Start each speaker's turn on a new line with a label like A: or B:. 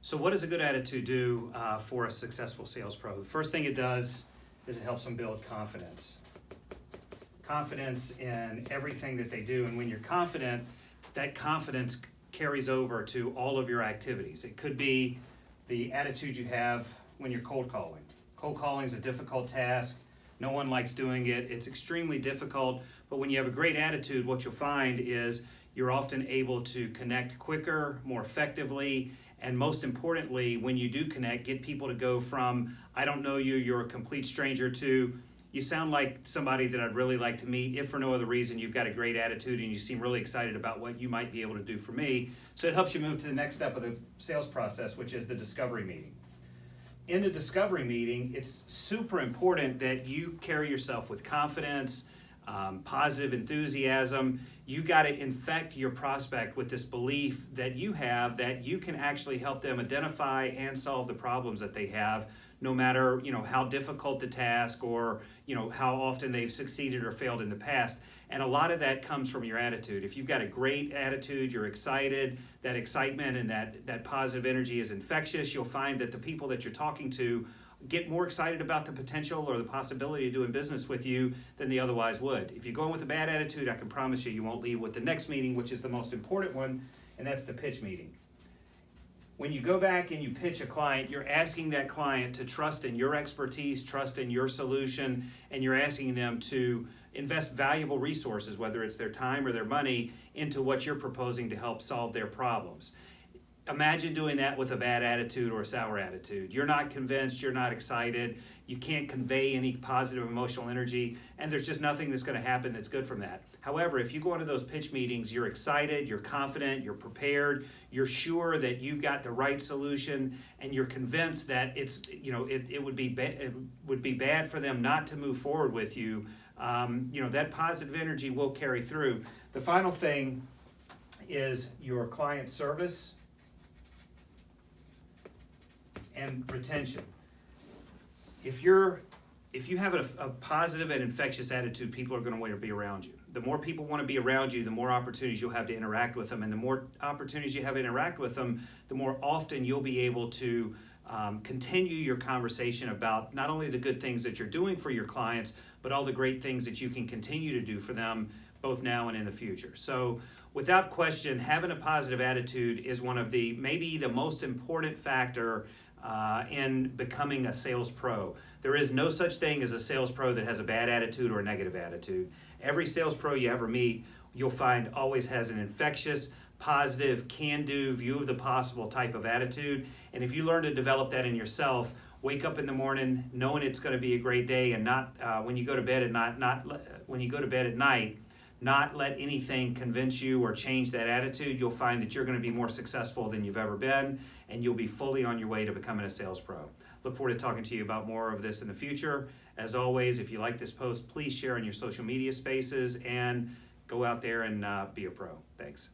A: So what does a good attitude do for a successful sales pro? The first thing it does is it helps them build confidence. Confidence in everything that they do. And when you're confident, that confidence carries over to all of your activities. It could be the attitude you have when you're cold calling. Cold calling is a difficult task. No one likes doing it. It's extremely difficult. But when you have a great attitude, what you'll find is you're often able to connect quicker, more effectively, and most importantly, when you do connect, get people to go from, I don't know you, you're a complete stranger, to, you sound like somebody that I'd really like to meet. If for no other reason, you've got a great attitude and you seem really excited about what you might be able to do for me. So it helps you move to the next step of the sales process, which is the discovery meeting. In the discovery meeting, it's super important that you carry yourself with confidence, positive enthusiasm. You've got to infect your prospect with this belief that you have that you can actually help them identify and solve the problems that they have, no matter how difficult the task or how often they've succeeded or failed in the past. And a lot of that comes from your attitude. If you've got a great attitude, you're excited, that excitement and that positive energy is infectious, you'll find that the people that you're talking to get more excited about the potential or the possibility of doing business with you than they otherwise would. If you go in with a bad attitude, I can promise you, you won't leave with the next meeting, which is the most important one, and that's the pitch meeting. When you go back and you pitch a client, you're asking that client to trust in your expertise, trust in your solution, and you're asking them to invest valuable resources, whether it's their time or their money, into what you're proposing to help solve their problems. Imagine doing that with a bad attitude or a sour attitude. You're not convinced, you're not excited, you can't convey any positive emotional energy, and there's just nothing that's going to happen that's good from that. However, if you go into those pitch meetings, you're excited, you're confident, you're prepared, you're sure that you've got the right solution, and you're convinced that it would be bad for them not to move forward with you. That positive energy will carry through. The final thing is your client service and retention. If you have a positive and infectious attitude, people are going to want to be around you. The more people want to be around you, the more opportunities you'll have to interact with them. And the more opportunities you have to interact with them, the more often you'll be able to continue your conversation about not only the good things that you're doing for your clients, but all the great things that you can continue to do for them both now and in the future. So without question, having a positive attitude is one of maybe the most important factor in becoming a sales pro. There is no such thing as a sales pro that has a bad attitude or a negative attitude. Every sales pro you ever meet, you'll find always has an infectious, positive, can-do, view of the possible type of attitude. And if you learn to develop that in yourself, wake up in the morning knowing it's going to be a great day, and not when you go to bed at night, not let anything convince you or change that attitude. You'll find that you're going to be more successful than you've ever been, and you'll be fully on your way to becoming a sales pro. Look forward to talking to you about more of this in the future. As always, if you like this post, please share in your social media spaces and go out there and be a pro. Thanks.